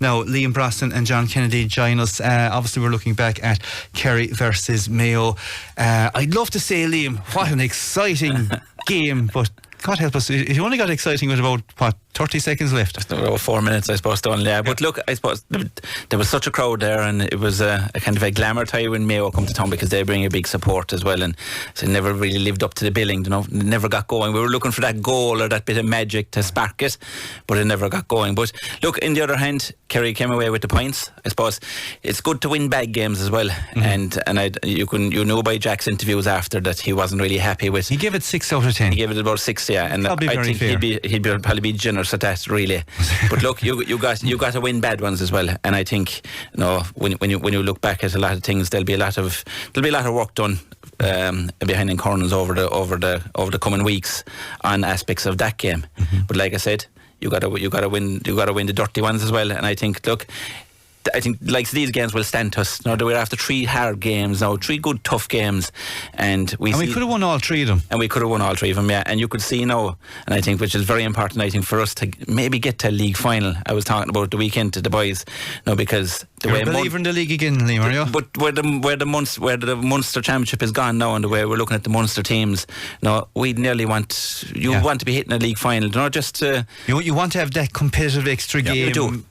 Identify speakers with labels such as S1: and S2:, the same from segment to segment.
S1: Now, Liam Brosnan and John Kennedy join us. Obviously, we're looking back at Kerry versus Mayo. I'd love to say, Liam, what an exciting game, but God help us, it only got exciting with about, 30 seconds left?
S2: About 4 minutes, I suppose, done. Yeah. But look, I suppose there was such a crowd there, and it was a kind of a glamour time when Mayo come to town, because they bring a big support as well, and so it never really lived up to the billing, it never got going. We were looking for that goal or that bit of magic to spark it, but it never got going. But look, in the other hand, Kerry came away with the points. I suppose it's good to win bad games as well, and you know by Jack's interviews after that he wasn't really happy with.
S1: He gave it 6 out of 10.
S2: He gave it about 6, yeah, and I think
S1: fair.
S2: he'd probably be generous at that, really. But look, you got to win bad ones as well, and I think when you look back at a lot of things, there'll be a lot of work done behind the corners over the coming weeks on aspects of that game. But like I said, you got to win the dirty ones as well, and I think like these games will stand to us. We're after 3 hard games now, 3 good tough games, and we
S1: could have won all 3 of them.
S2: And we could have won all 3 of them, yeah. And you could see now, and I think which is very important, I think, for us to maybe get to a league final. I was talking about the weekend to the boys, because
S1: you're a believer in the league again, Liam, are you?
S2: But where the Munster Championship is gone now, and the way we're looking at the Munster teams, we nearly want to be hitting a league final, just
S1: you want to have that competitive extra game.
S2: You do.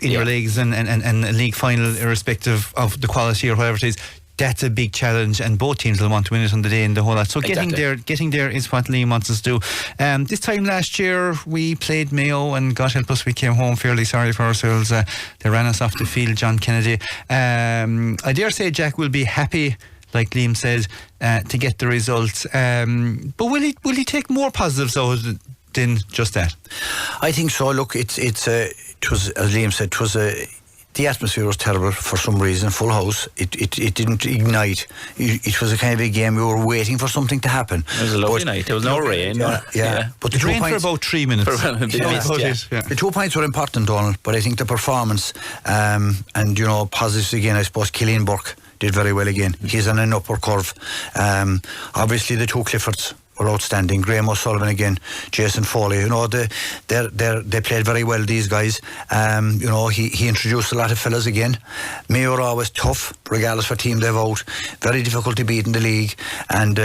S1: Your leagues and a league final, irrespective of the quality or whatever it is. That's a big challenge, and both teams will want to win it on the day and the whole lot. So
S2: exactly.
S1: getting there is what Liam wants us to do. This time last year we played Mayo, and God help us, we came home fairly sorry for ourselves. They ran us off the field, John Kennedy. I dare say Jack will be happy, like Liam said, to get the results. But will he take more positives out than just that?
S3: I think so. Look, it was, as Liam said, the atmosphere was terrible for some reason. Full house. It didn't ignite. It was a kind of a game we were waiting for something to happen.
S2: It was a lovely night. There was no rain.
S3: Yeah. But
S1: it rained for about 3 minutes.
S3: The 2 points were important, Donald, but I think the performance and positives again. I suppose Cillian Burke did very well again. He's on an upward curve. Obviously the 2 Cliffords were outstanding. Graham O'Sullivan again, Jason Foley. They played very well, these guys. He introduced a lot of fellas again. Mayo are always tough, regardless what team they've out. Very difficult to beat in the league. And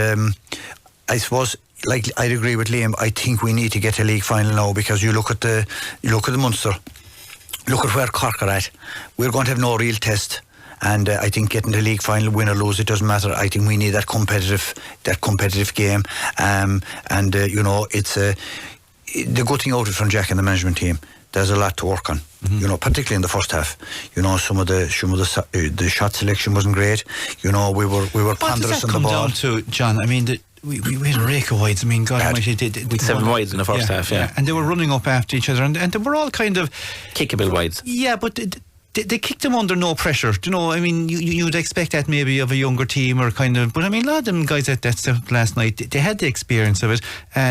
S3: I suppose, like, I'd agree with Liam. I think we need to get a league final now, because you look at the Munster. Look at where Cork are at. We're going to have no real test. And I think getting the league final, win or lose, it doesn't matter. I think we need that competitive game. It's the good thing out of it from Jack and the management team. There's a lot to work on. Particularly in the first half. Some of the shot selection wasn't great. We were ponderous on the ball.
S1: What does that come down to, John? I mean, we had a rake of wides. I mean, God almighty,
S2: with 7 wides in the first half, yeah.
S1: And they were running up after each other, and they were all kind of
S2: kickable wides.
S1: Yeah, but they kicked them under no pressure. I mean, you'd expect that maybe of a younger team, or kind of. But I mean, a lot of them guys that stepped last night, they had the experience of it.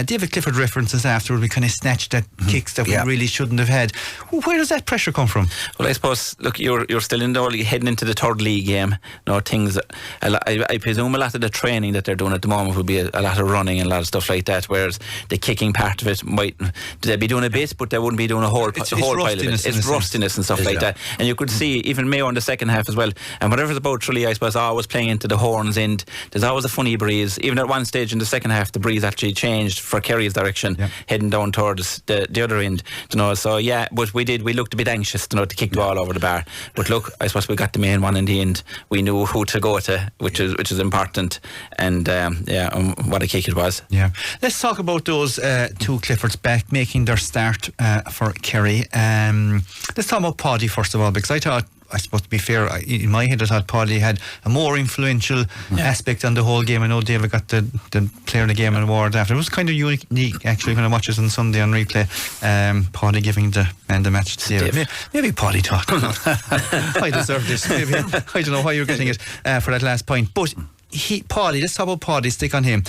S1: David Clifford references afterward, we kind of snatched at kicks that we really shouldn't have had. Where does that pressure come from?
S2: Well, I suppose, look, you're still in the heading into the third league game. Things. I presume a lot of the training that they're doing at the moment will be a lot of running and a lot of stuff like that. Whereas the kicking part of it they'd be doing a bit, but they wouldn't be doing a whole pile of it. It's rustiness and stuff like that. And you could see even Mayo in the second half as well, and whatever's about Tralee, I suppose, always playing into the horns end. There's always a funny breeze. Even at one stage in the second half, the breeze actually changed for Kerry's direction, heading down towards the other end. So but we looked a bit anxious to kick the ball over the bar. But look, I suppose we got the main one in the end. We knew who to go to, which is important, and what a kick it was. Yeah,
S1: let's talk about those 2 Cliffords back making their start for Kerry. Let's talk about Paddy first of all, because I suppose, to be fair, in my head I thought Paddy had a more influential aspect on the whole game. I know David got the player of the game award after. It was kind of unique actually when I watched it on Sunday on replay. Paddy giving the man the match to David. Maybe Paddy thought I deserve this. Maybe I don't know why you're getting it for that last point. But Paddy, let's talk about Paddy, stick on him.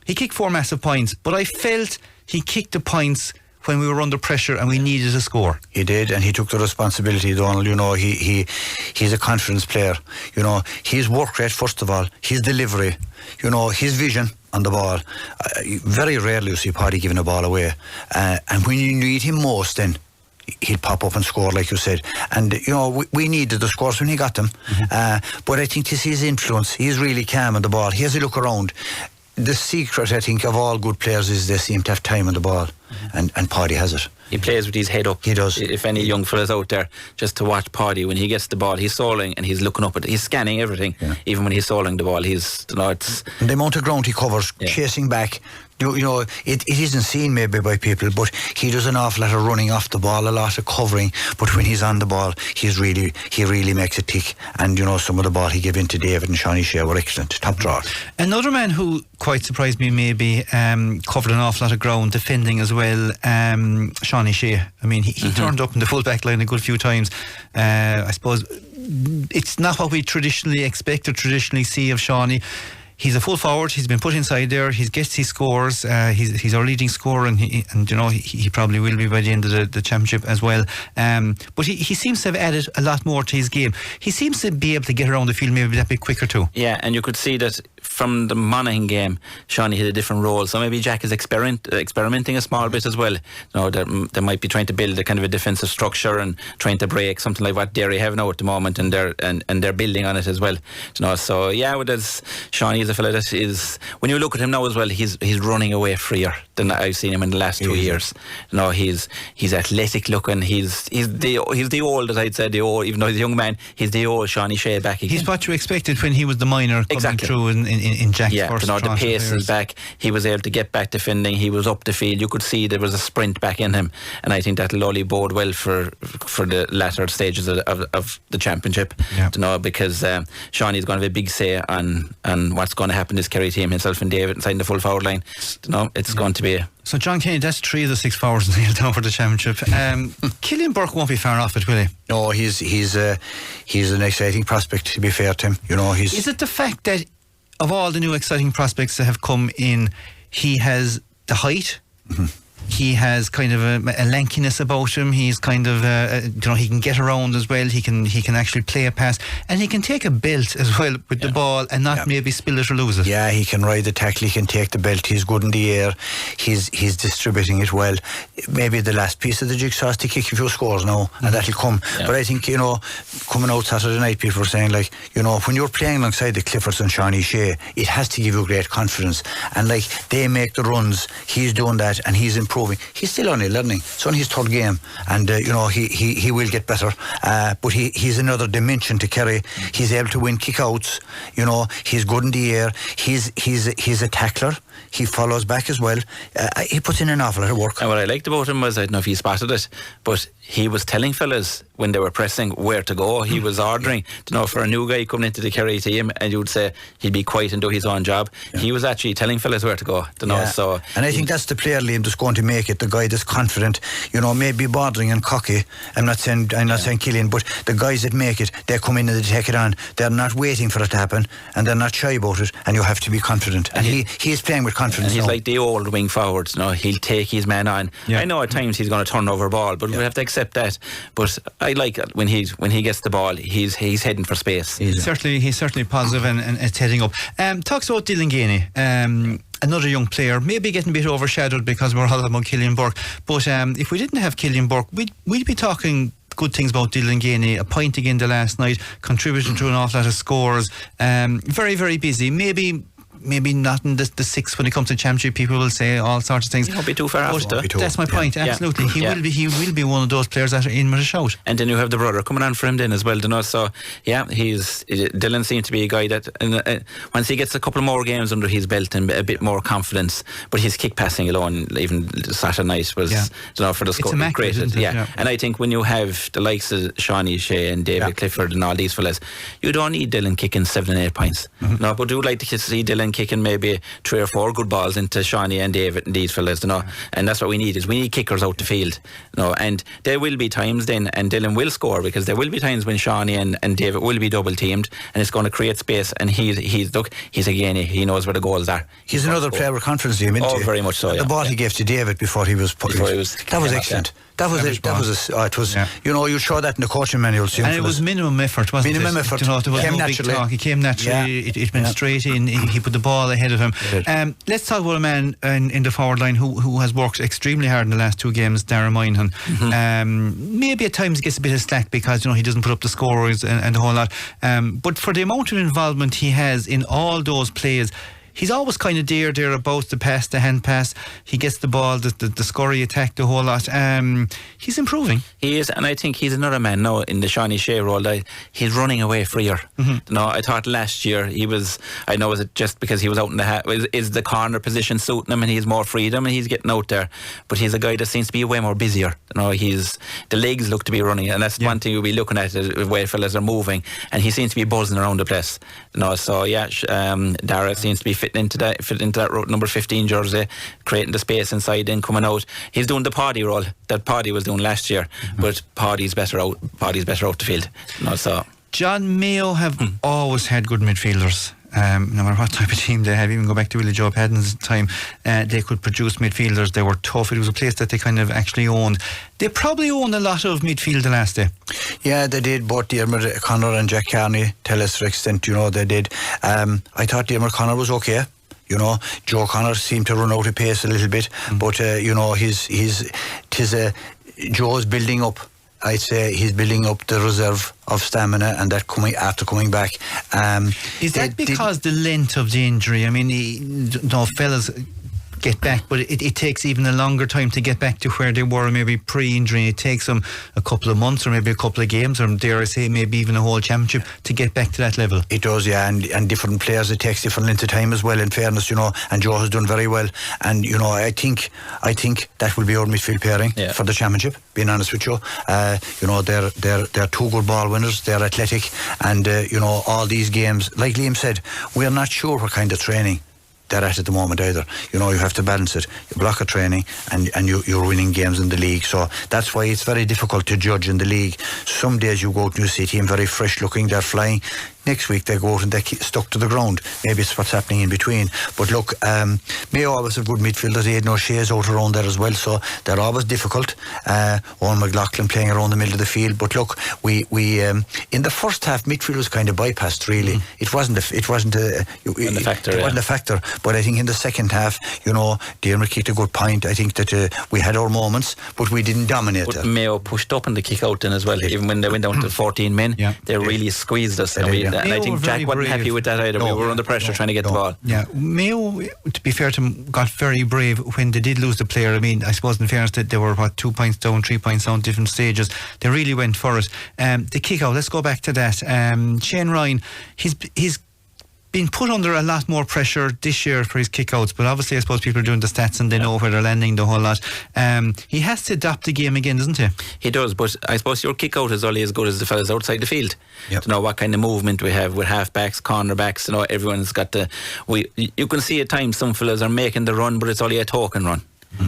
S1: He kicked 4 massive points, but I felt he kicked the points when we were under pressure and we needed a score.
S3: He did, and he took the responsibility, Donald. He's a confidence player. His work rate, first of all, his delivery, his vision on the ball. Very rarely you see Paddy giving a ball away. And when you need him most, then he'll pop up and score, like you said. And, we needed the scores when he got them. But I think this is his influence. He's really calm on the ball. He has a look around. The secret, I think, of all good players is they seem to have time on the ball. And Paddy has it.
S2: He plays with his head up.
S3: He does.
S2: If any young fellas out there, just to watch Paddy, when he gets the ball, he's soling and he's looking up at it. He's scanning everything. Even when he's soling the ball, it's...
S3: And the amount of ground he covers, chasing back. It isn't seen maybe by people, but he does an awful lot of running off the ball, a lot of covering. But when he's on the ball, he really makes it tick. And some of the ball he gave in to David and Shawnee Shea were excellent, top drawer.
S1: Another man who quite surprised me, maybe covered an awful lot of ground defending as well, Shawnee Shea. I mean, he turned up in the full back line a good few times. I suppose it's not what we traditionally expect or traditionally see of Shawnee. He's a full forward. He's been put inside there. He gets his scores. He's our leading scorer, and he probably will be by the end of the championship as well. But he seems to have added a lot more to his game. He seems to be able to get around the field maybe that bit quicker too.
S2: Yeah, and you could see that from the Monaghan game, Shawnee had a different role. So maybe Jack is experimenting a small bit as well. They might be trying to build a kind of a defensive structure and trying to break something like what Derry have now at the moment, and they're building on it as well. So yeah, Shawnee is a fella that is, when you look at him now as well, he's running away freer than I've seen him in the last 2 years. He's athletic looking. He's the old, as I'd said, even though he's a young man, he's the old Shawnee Shea back again.
S1: He's what you expected when he was the minor coming through in Jack's first.
S2: The pace is back. He was able to get back defending. He was up the field. You could see there was a sprint back in him, and I think that'll only bode well for the latter stages of the championship. Because Shawnee's going to have a big say on what's going to happen to this Kerry team, himself and David inside the full forward line. It's going to be
S1: So John Kenny, that's 3 of the 6 forwards nailed down for the championship. Killian Burke won't be far off it, will he?
S3: No, he's an exciting prospect, to be fair to him.
S1: Is it the fact that of all the new exciting prospects that have come in, he has the height? He has kind of a lankiness about him. He's kind of he can get around as well. He can actually play a pass, and he can take a belt as well with the ball and not maybe spill it or lose it.
S3: Yeah, he can ride the tackle. He can take the belt. He's good in the air. He's distributing it well. Maybe the last piece of the jigsaw is to kick a few scores now, and that'll come. But I think coming out Saturday night, people were saying when you're playing alongside the Cliffords and Shawnee Shea, it has to give you great confidence. And they make the runs. He's doing that, and he's improving. He's still only learning. It's only his 3rd game, and he will get better. But he's another dimension to Kerry. He's able to win kickouts. He's good in the air. He's a tackler. He follows back as well. He puts in an awful lot of work.
S2: And what I liked about him was, I don't know if he spotted it, but he was telling fellas when they were pressing where to go. He was ordering, for a new guy coming into the Kerry team, and you would say he'd be quiet and do his own job. He was actually telling fellas where to go. So,
S3: and I think that's the player, Liam, that's going to make it. The guy that's confident, maybe bothering and cocky. I'm not saying Killian, but the guys that make it, they come in and they take it on. They're not waiting for it to happen, and they're not shy about it. And you have to be confident. And he is playing with confidence.
S2: And he's
S3: now.
S2: like the old wing forwards. He'll take his man on. I know at times he's going to turn over a ball, but we have to accept that. But I like it when he gets the ball, he's heading for space.
S1: He's certainly positive and it's heading up. Talks about Dylan Gainey. Another young player, maybe getting a bit overshadowed because we're all about Killian Burke. But if we didn't have Killian Burke, we'd be talking good things about Dylan Gainey. A point again the last night, contributing to an awful lot of scores. Very, very busy. Maybe not in the 6 when it comes to championship. People will say all sorts of things.
S2: He won't be too far after.
S1: That's my point. Absolutely, he will be one of those players that are in with a shout.
S2: And then you have the brother coming on for him then as well. So Dylan seems to be a guy that once he gets a couple more games under his belt and a bit more confidence. But his kick passing alone, even Saturday night, was for the score great. And I think when you have the likes of Shawnee Shea and David Clifford and all these fellas, you don't need Dylan kicking 7 and 8 points. No, but you would like to see Dylan kicking maybe 3 or 4 good balls into Shawnee and David and these fellas, and that's what we need. Is we need kickers out the field, and there will be times then, and Dylan will score, because there will be times when Shawnee and David will be double teamed, and it's going to create space. And he's again, he knows where the goals are.
S3: He's another player with confidence,
S2: very much so.
S3: The ball he gave to David before he was put. That was excellent. That was it. That was it was. You know, you saw that in the coaching manuals.
S1: And it was minimum effort, wasn't it?
S3: Minimum effort.
S1: You know, there was
S3: came
S1: no
S3: naturally.
S1: big talk. He came naturally. It went straight in. He put the ball ahead of him. Let's talk about a man in the forward line who has worked extremely hard in the last 2 games, Dara Moynihan. Maybe at times gets a bit of slack because, you know, he doesn't put up the scores and the whole lot. But for the amount of involvement he has in all those plays, he's always kind of there about the pass, the hand pass. He gets the ball, the scurry attack, the whole lot. He's improving. He is, and I think he's another man now in the Shawnee Shea role. He's running away freer. No, I thought last year he was. I know, is it just because he was out in the is the corner position suiting him and he's more freedom and he's getting out there. But he's a guy that seems to be way more busier. You know, the legs look to be running, and that's one thing we'll be looking at the way fellas are moving. And he seems to be buzzing around the place. You know, so Dara seems to be fit into that number 15 jersey, creating the space inside and coming out. He's doing the Paddy role that Paddy was doing last year, but Paddy's better out the field. You know, so John, Mayo have always had good midfielders. No matter what type of team they have, even go back to Willie Joe Padden's time, they could produce midfielders. They were tough. It was a place that they kind of actually owned. They probably owned a lot of midfield the last day. Yeah, they did. Both Diarmuid Connor and Jack Carney, tell us to an extent, you know, they did. I thought Diarmuid Connor was okay. You know, Joe Connor seemed to run out of pace a little bit, but you know, Joe's building up. I'd say he's building up the reserve of stamina, and that after coming back. Is that because the length of the injury? I mean, fellas get back, but it takes even a longer time to get back to where they were maybe pre-injury. It takes them a couple of months or maybe a couple of games, or dare I say maybe even a whole championship to get back to that level. It does, yeah, and different players, it takes different length of time as well, in fairness, you know, and Joe has done very well, and you know, I think that will be our midfield pairing for the championship, being honest with you. You know, they're 2 good ball winners, they're athletic, and you know, all these games, like Liam said, we're not sure what kind of training they're at the moment either. You know, you have to balance it. You block a training and you're winning games in the league. So that's why it's very difficult to judge in the league. Some days you go out and you see a team very fresh looking, they're flying. Next week they go out and they're stuck to the ground. Maybe it's what's happening in between. But look, Mayo always have good midfielders. They had no Shea's out around there as well, so they're always difficult. Owen McLaughlin playing around the middle of the field. But look, we in the first half midfield was kind of bypassed really. It wasn't a factor. But I think in the second half, you know, Diarmuid kicked a good point. I think that we had our moments, but we didn't dominate. But Mayo pushed up in the kick out then as well. Even when they went down to 14 men, they really squeezed us. And I think Jack wasn't happy with that either. We were under pressure trying to get the ball. Yeah, Mayo, to be fair to them, got very brave when they did lose the player. I mean, I suppose in fairness that they were 2 points down, 3 points down, different stages. They really went for it. The kick out, let's go back to that. Shane Ryan, he's been put under a lot more pressure this year for his kickouts, but obviously I suppose people are doing the stats and they know where they're landing the whole lot. He has to adapt the game again, doesn't he? He does, but I suppose your kickout is only as good as the fellas outside the field. To know what kind of movement we have with half-backs, cornerbacks, you know, everyone's got you can see at times some fellas are making the run, but it's only a token run.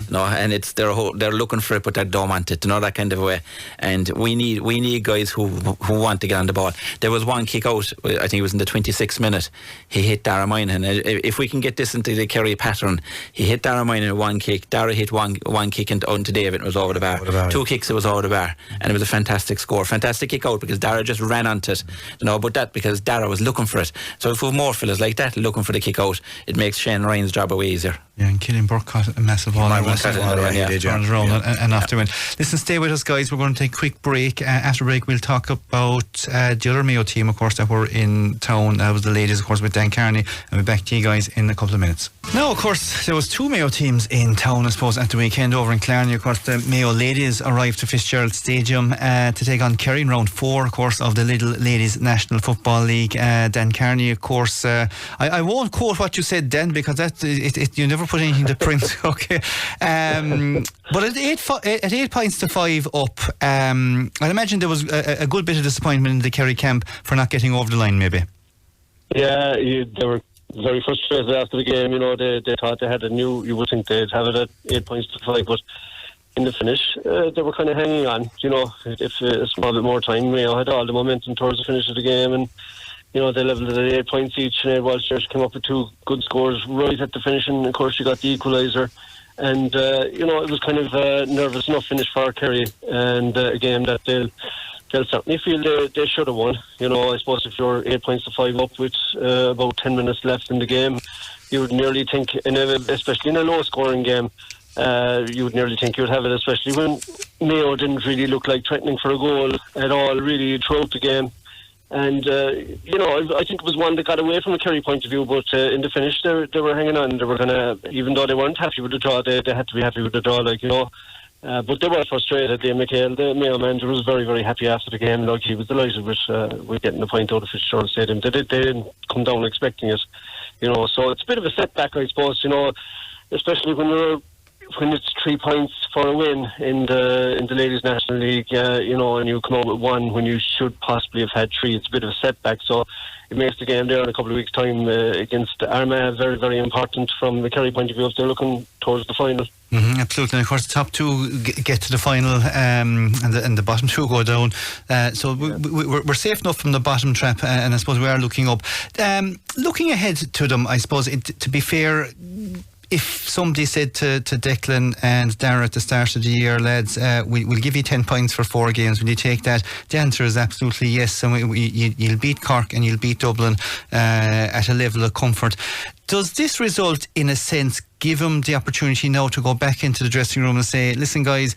S1: No, and it's they're looking for it, but they don't want it. You know, that kind of way. And we need guys who want to get on the ball. There was one kick out, I think it was in the 26th minute. He hit Dara Moynihan. If we can get this into the Kerry pattern, he hit Dara Moynihan one kick. Dara hit one kick onto David. It was over the bar. 2 kicks, it was over the bar, and it was a fantastic score, fantastic kick out because Dara just ran onto it. You know, but that because Dara was looking for it. So if we have more fellas like that looking for the kick out, it makes Shane Ryan's job a way easier. Yeah, and Killian Burke caught a massive ball. And after win. Listen, stay with us, guys. We're going to take a quick break. After break, we'll talk about the other Mayo team, of course, that were in town. That was the ladies, of course, with Dan Carney. And we'll be back to you guys in a couple of minutes. Now, of course, there was 2 Mayo teams in town, I suppose, at the weekend over in Clarny. Of course, the Mayo ladies arrived to Fitzgerald Stadium to take on Kerry in round 4, of course, of the Little Ladies National Football League. Dan Carney, of course, I won't quote what you said, Dan, because you never put anything to print. Okay. But at 8 points to 5 up, I'd imagine there was a good bit of disappointment in the Kerry camp for not getting over the line, maybe. Yeah, they were very frustrated after the game. You know, they thought they had you would think they'd have it at 8 points to 5, but in the finish, they were kind of hanging on. You know, if a small bit more time, Mayo had all the momentum towards the finish of the game, and you know, they levelled it at 8 points each. And Walsh came up with 2 good scores right at the finish, and of course, you got the equaliser.
S4: And it was kind of a nervous enough finish for Kerry, and a game that they'll certainly feel they should have won. I suppose if you're 8 points to 5 up with about 10 minutes left in the game, you would nearly think, especially in a low-scoring game, you would nearly think you would have it, especially when Mayo didn't really look like threatening for a goal at all, really, throughout the game. And, I think it was one that got away from a Kerry point of view, but in the finish, they were hanging on. They were going to, even though they weren't happy with the draw, they had to be happy with the draw, but they were frustrated. Michael, the Mayo manager, was very, very happy after the game. He was delighted with getting the point out of Fitzgerald Stadium. They didn't come down expecting it, so it's a bit of a setback, I suppose, especially when it's 3 points for a win in the Ladies National League, and you come out with one when you should possibly have had 3. It's a bit of a setback, so it makes the game there in a couple of weeks' time against Armagh very, very important from the Kerry point of view if they're looking towards the final.
S1: Absolutely, and of course the top 2 get to the final, and the bottom 2 go down. So we're safe enough from the bottom trap, and I suppose we are looking up. Looking ahead to them, I suppose, to be fair, if somebody said to Declan and Dara at the start of the year, lads, we'll give you 10 points for 4 games, will you take that? The answer is absolutely yes, and you'll beat Cork and you'll beat Dublin at a level of comfort. Does this result, in a sense, give them the opportunity now to go back into the dressing room and say, listen guys,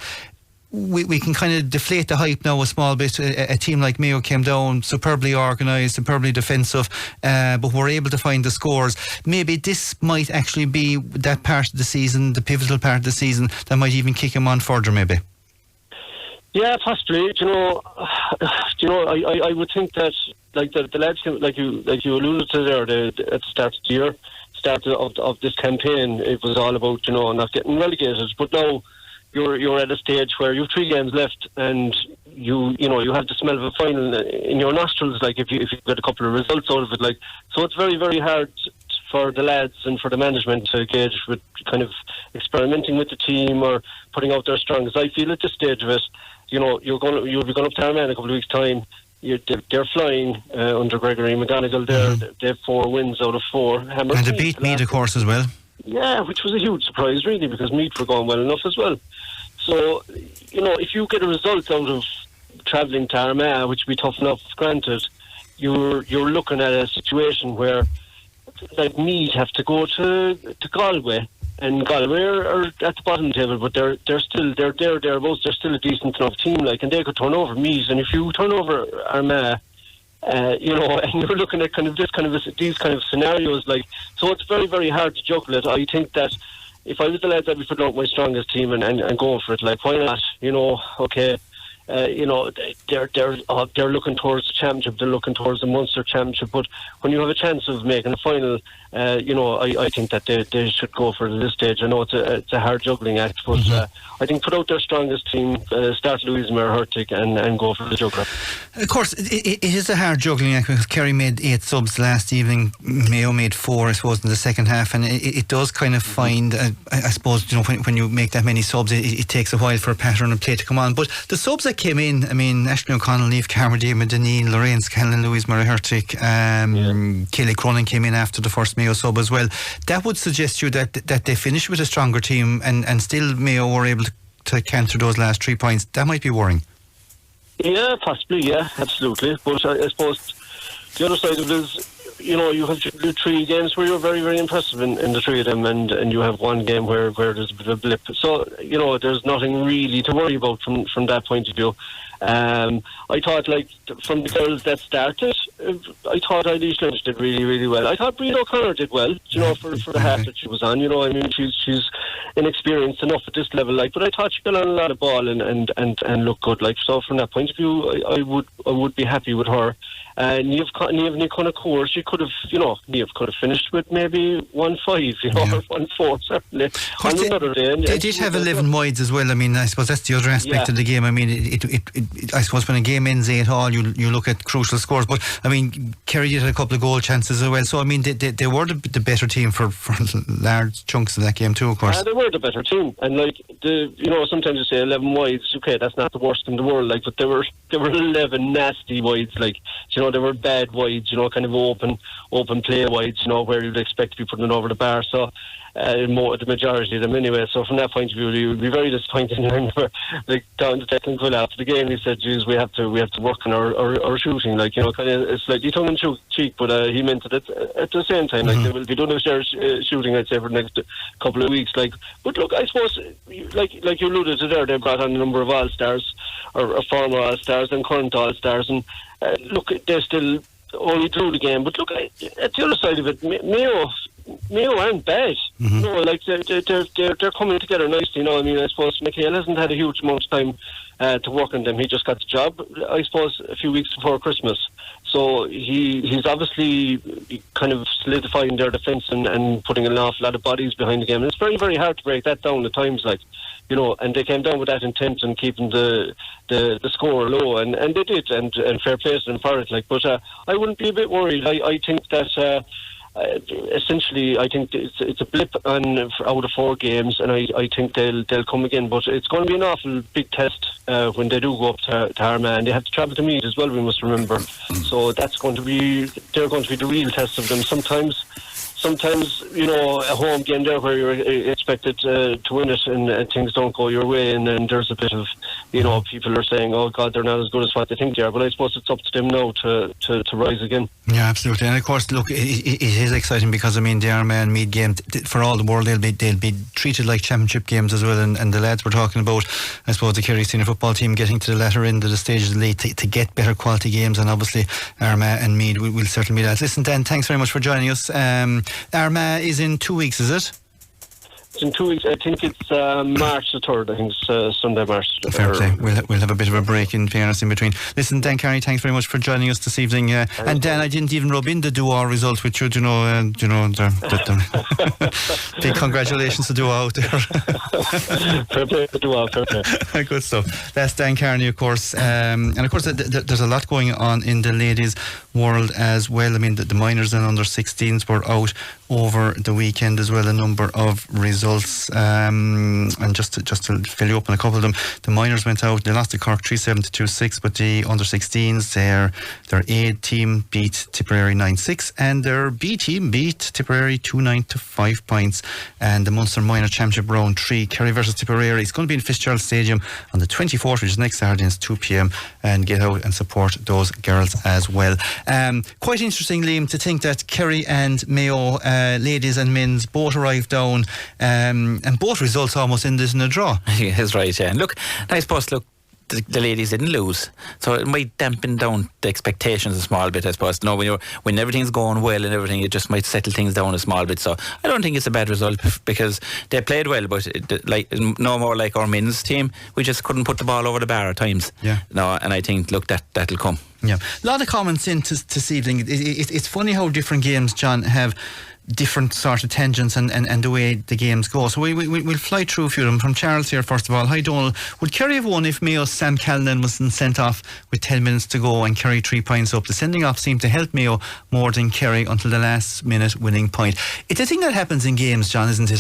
S1: we can kind of deflate the hype now a small bit. A team like Mayo came down, superbly organised, superbly defensive, but we're able to find the scores. Maybe this might actually be that part of the season, the pivotal part of the season, that might even kick him on further, maybe.
S4: Yeah, possibly. I would think that, like the lads, like you alluded to there, at the start of the year, start of this campaign, it was all about not getting relegated. But now you're at a stage where you have 3 games left, and you have the smell of a final in your nostrils. Like if you get a couple of results out of it, so it's very, very hard for the lads and for the management to gauge with kind of experimenting with the team or putting out their strengths. I feel at this stage of it, you'll be going up to Armagh in a couple of weeks' time. They're flying under Gregory McGonigal. They have 4 wins out of 4. And
S1: they beat Meath, of course, as well.
S4: Yeah, which was a huge surprise, really, because Meath were going well enough as well. So, if you get a result out of travelling to Armagh, which would be tough enough, granted, you're looking at a situation where, like, Meath have to go to Galway, and Galway are at the bottom table, but they're still thereabouts. They're still a decent enough team, and they could turn over Meath, and if you turn over Armagh, and you're looking at these kind of scenarios, so it's very, very hard to juggle it. I think that if I was the lads, I'd be putting out my strongest team and going for it. Why not? Okay. They're looking towards the championship. They're looking towards the Munster championship. But when you have a chance of making a final, I think that they should go for it at this stage. I know it's a hard juggling act, but I think put out their strongest team, start Louise Mayer-Hurtig and go for the juggler.
S1: Of course, it is a hard juggling act because Kerry made 8 subs last evening. Mayo made 4, I suppose, in the second half, and it does kind of find, I suppose, when you make that many subs, it takes a while for a pattern of play to come on. But the subs that came in, I mean, Ashley O'Connell, Niamh Carmody, Deneen, Lorraine Scanlon, Louise Mayer-Hurtig, Kelly Cronin came in after the first Mayo sub as well. That would suggest you that they finished with a stronger team, and still Mayo were able to canter those last 3 points. That might be worrying.
S4: Yeah, possibly, yeah, absolutely. But I suppose the other side of it is, you have 3 games where you're very, very impressive in the 3 of them, and you have 1 game where there's a bit of a blip. So, there's nothing really to worry about from that point of view. I thought, from the girls that started, I thought Eilish Lynch did really, really well. I thought Breed O'Connor did well, for the half that she was on. I mean, she's inexperienced enough at this level, but I thought she got on a lot of ball and looked good. So from that point of view, I would be happy with her. Niamh Conakor, she could have, Niamh could have finished with maybe 1-5, or 1-4, certainly. On another day.
S1: They did have 11 wides as well. I mean, I suppose that's the other aspect of the game. I mean, I suppose when a game ends 8-all, you look at crucial scores. But I mean, Kerry did have a couple of goal chances as well. So I mean, they were the better team for large chunks of that game too, of course.
S4: They were the better team, and sometimes you say 11 wides. Okay, that's not the worst in the world. But there were 11 nasty wides. they were bad wides, kind of open play wides, where you'd expect to be putting it over the bar. So the majority of them anyway. So from that point of view, you would be very disappointed. I remember, down to Declan Quill after the game, he said, "Geez, we have to work on our shooting." Kind of slightly tongue in cheek, but he meant it at the same time. They will be doing their shooting, I'd say, for the next couple of weeks. But look, I suppose, like you alluded to there, they brought on a number of All-Stars or former All-Stars and current All-Stars, and look, they're still only drew the game. But look, at the other side of it, Mayo aren't bad. They're coming together nicely. I suppose McHale hasn't had a huge amount of time to work on them. He just got the job, I suppose, a few weeks before Christmas. So he's obviously kind of solidifying their defence and putting an awful lot of bodies behind the game. And it's very, very hard to break that down at times, and they came down with that intent and keeping the score low, and they did, and fair play to them for it. But I wouldn't be a bit worried. I think that essentially, I think it's a blip out of 4 games, and I think they'll come again. But it's going to be an awful big test when they do go up to Armagh, and they have to travel to Meath as well, we must remember. So they're going to be the real test of them. Sometimes a home game there where you're expected to win it, and things don't go your way, and then there's a bit of, people are saying, "Oh God, they're not as good as what they think they are." But I suppose it's up to them now to rise again.
S1: Yeah, absolutely. And of course, look, it is exciting because the Armagh and Meath game, for all the world, they'll be treated like championship games as well. And the lads we're talking about, I suppose, the Kerry senior football team getting to the latter end of the stages of the league to get better quality games, and obviously Armagh and Meath will certainly be that. Listen, Dan, thanks very much for joining us. Armagh is in 2 weeks, is it?
S4: It's in 2 weeks. I think it's March the 3rd. I think it's Sunday, March the 3rd.
S1: Fair play. We'll have a bit of a break, in fairness, in between. Listen, Dan Kerry, thanks very much for joining us this evening. And Dan, I didn't even rub in the Duo results with you. Big congratulations to Duo out there.
S4: Fair play to Duo. Fair play.
S1: Good stuff. That's Dan Kearney, of course. And of course, there's a lot going on in the ladies' world as well. The minors and under 16s were out over the weekend as well. A number of results. And just to fill you up on a couple of them, the minors went out. They lost to Cork 3-7 to 2-6, but the under 16s, their A team beat Tipperary 9-6, and their B team beat Tipperary 2-9 to 5 points. And the Munster Minor Championship Round 3, Kerry versus Tipperary, it's going to be in Fitzgerald Stadium on the 24th, which is next Saturday, it's 2 p.m. And get out and support those girls as well. Quite interesting, Liam, to think that Kerry and Mayo, ladies and men's, both arrived down. And both results almost ended in a draw.
S2: He's right, yeah. And look, I suppose, the ladies didn't lose, so it might dampen down the expectations a small bit, I suppose. When everything's going well and everything, it just might settle things down a small bit. So I don't think it's a bad result, because they played well, but no more like our men's team. We just couldn't put the ball over the bar at times.
S1: Yeah.
S2: No, and I think, that'll come.
S1: Yeah, a lot of comments in this evening. It's funny how different games, John, have different sort of tangents and the way the games go. So we'll fly through a few of them. From Charles here, first of all. Hi, Donal. Would Kerry have won if Mayo's Sam Callanan wasn't sent off with 10 minutes to go and Kerry 3 points up? The sending off seemed to help Mayo more than Kerry until the last minute winning point. It's a thing that happens in games, John, isn't it?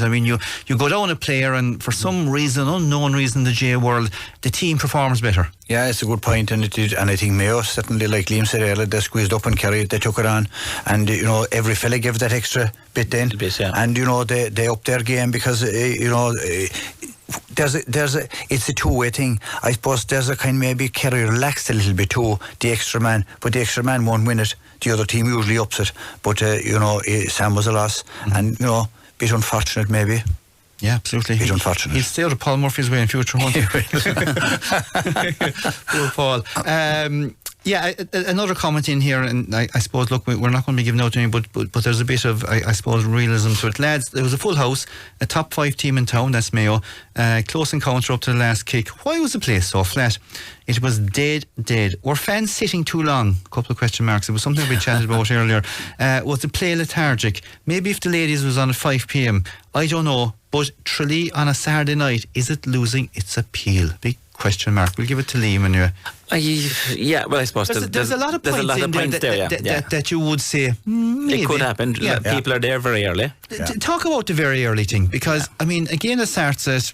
S1: You go down a player, and for some reason, unknown reason in the J world, the team performs better.
S3: Yeah, it's a good point, and it did, and I think Mayo, certainly, like Liam said earlier, they squeezed up and Kerry, they took it on, and every fella gave that extra bit then, and they upped their game, because it's a two-way thing. I suppose there's a kind, maybe Kerry relaxed a little bit too, the extra man, but the extra man won't win it. The other team usually ups it, but Sam was a loss, and bit unfortunate maybe.
S1: Yeah, absolutely.
S3: He's unfortunate.
S1: He'll stay out of Paul Murphy's way in future, won't he? Poor Paul. Another comment in here, and I suppose, look, we're not going to be giving out any, but there's a bit of, I suppose, realism to it. Lads, there was a full house, a top 5 team in town, that's Mayo, close encounter up to the last kick. Why was the place so flat? It was dead. Were fans sitting too long? A couple of question marks. It was something we chatted about earlier. Was the play lethargic? Maybe if the ladies was on at 5 p.m, I don't know, but Tralee on a Saturday night, is it losing its appeal? Big question mark. We'll give it to Liam anyway.
S2: I suppose
S1: there's a lot of points there that you would say maybe.
S2: It could happen. People are there very early.
S1: Talk about the very early thing, because a game that starts at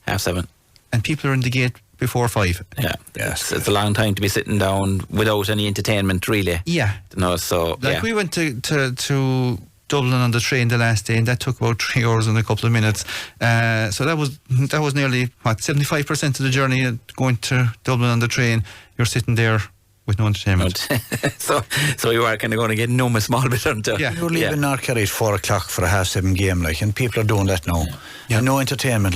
S2: 7:30,
S1: and people are in the gate before 5.
S2: Yeah, it's a long time to be sitting down without any entertainment, really.
S1: Yeah.
S2: So
S1: we went to Dublin on the train the last day, and that took about 3 hours and a couple of minutes. So that was nearly 75% of the journey going to Dublin on the train. You're sitting there with no entertainment.
S2: so you are kind of going to get numb a small bit, aren't you?
S3: Yeah. You're leaving North Kerry at 4 o'clock for a 7:30 game, and people are doing that now. Yeah. No entertainment,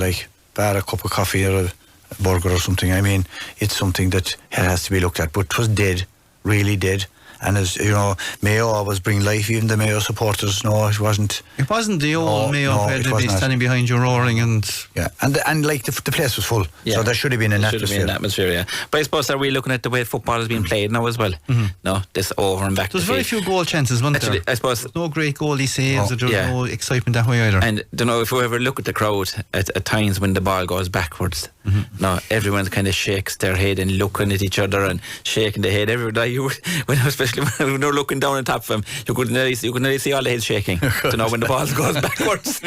S3: bar a cup of coffee or a burger or something. I mean, it's something that has to be looked at. But it was dead, really dead. And as you know, Mayo always bring life. Even the Mayo supporters, no, it wasn't.
S1: It wasn't the old Mayo where they'd be standing behind you roaring and.
S3: Yeah, and the place was full, so there should have been an atmosphere.
S2: Should have been an atmosphere, yeah. But I suppose are we looking at the way football is being played now as well? Mm-hmm. No, this over and back.
S1: There's very few goal chances, wasn't there?
S2: I suppose
S1: there's no great goalie saves. There's no excitement that way either.
S2: And don't know if you ever look at the crowd at times when the ball goes backwards. Mm-hmm. No, everyone kind of shakes their head and looking at each other and shaking their head. Especially when they're looking down on top of him, you could nearly see all the heads shaking. You know, when the ball goes backwards.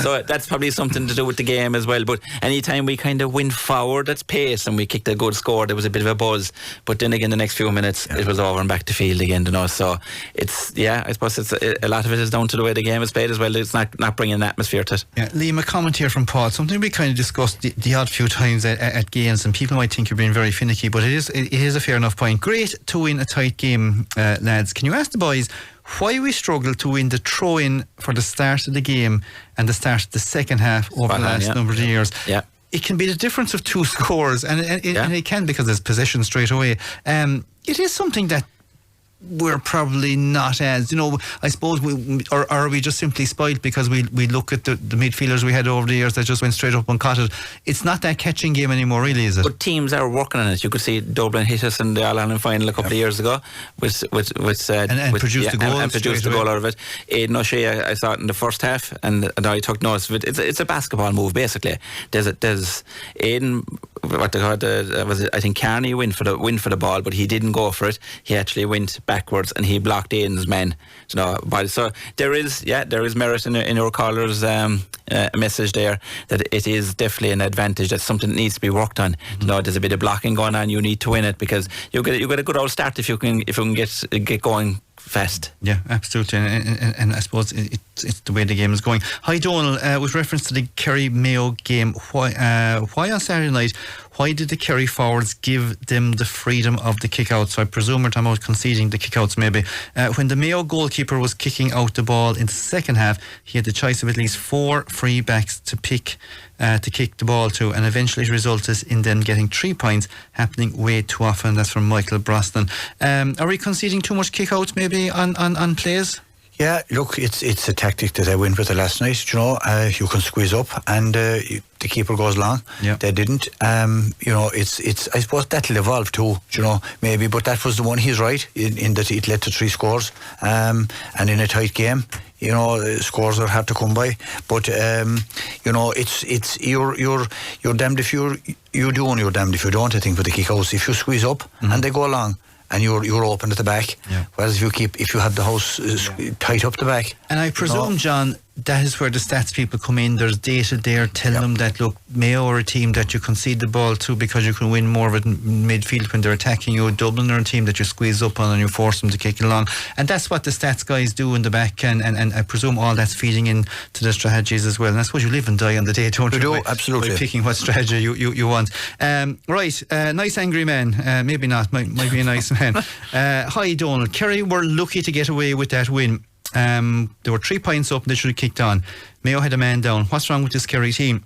S2: So that's probably something to do with the game as well. But anytime we kind of went forward, that's pace, and we kicked a good score, there was a bit of a buzz. But then again, the next few minutes, it was over and back to field again. So it's I suppose it's a lot of it is down to the way the game is played as well. It's not bringing an atmosphere to it.
S1: Yeah, Liam, a comment here from Paul. Something we kind of discussed the odd few times at games, and people might think you're being very finicky, but it is a fair enough point. Great to win a tight game, lads. Can you ask the boys why we struggled to win the throw-in for the start of the game and the start of the second half over the last number of years?
S2: Yeah.
S1: It can be the difference of 2 scores, and it can, because there's possession straight away. It is something that we're probably not as, I suppose, or are we just simply spoiled because we look at the midfielders we had over the years that just went straight up and caught it. It's not that catching game anymore, really, is it?
S2: But teams are working on it. You could see Dublin hit us in the All-Ireland final a couple of years ago with
S1: produced the goal.
S2: And produced the goal out of it. Aidan O'Shea, I saw it in the first half, and I took notice of it. It's a basketball move, basically. There's Aidan, what they call it, was it, I think Kerry win for the ball, but he didn't go for it. He actually went backwards and he blocked Aidan's men. So there is merit in your caller's message there, that it is definitely an advantage. That's something that needs to be worked on. Mm-hmm. There's a bit of blocking going on. You need to win it, because you get a good old start if you can get going fast.
S1: Yeah, absolutely, and I suppose it's the way the game is going. Hi Donal, with reference to the Kerry Mayo game, why on Saturday night, why did the Kerry forwards give them the freedom of the kick-out? So I presume we're talking about conceding the kick-outs maybe. When the Mayo goalkeeper was kicking out the ball in the second half, he had the choice of at least 4 free backs to kick the ball to, and eventually it resulted in them getting 3 points, happening way too often. That's from Michael Brosnan. Are we conceding too much kick-outs maybe on plays?
S3: Yeah, look, it's a tactic that I went with the last night. You can squeeze up and the keeper goes long.
S1: Yeah.
S3: They didn't. It's I suppose that'll evolve too. Maybe, but that was the one. He's right in that it led to 3 scores. And in a tight game, scores are hard to come by. But it's you're damned if you do and you're damned if you don't. I think with the kick-outs, if you squeeze up and they go long, and you're open at the back. Yeah. Whereas if you have the house tight up the back.
S1: And I presume, John, that is where the stats people come in. There's data there telling them that, look, Mayo are a team that you concede the ball to because you can win more of it in midfield when they're attacking you. Dublin are a team that you squeeze up on and you force them to kick it along. And that's what the stats guys do in the back, and I presume all that's feeding in to the strategies as well. And that's what you live and die on the day, don't you?
S3: Do, absolutely.
S1: By picking what strategy you want. Right, nice angry man. Maybe not, might be a nice man. Hi, Donald. Kerry were lucky to get away with that win. They were 3 points up and they should have kicked on. Mayo had a man down. What's wrong with this Kerry team?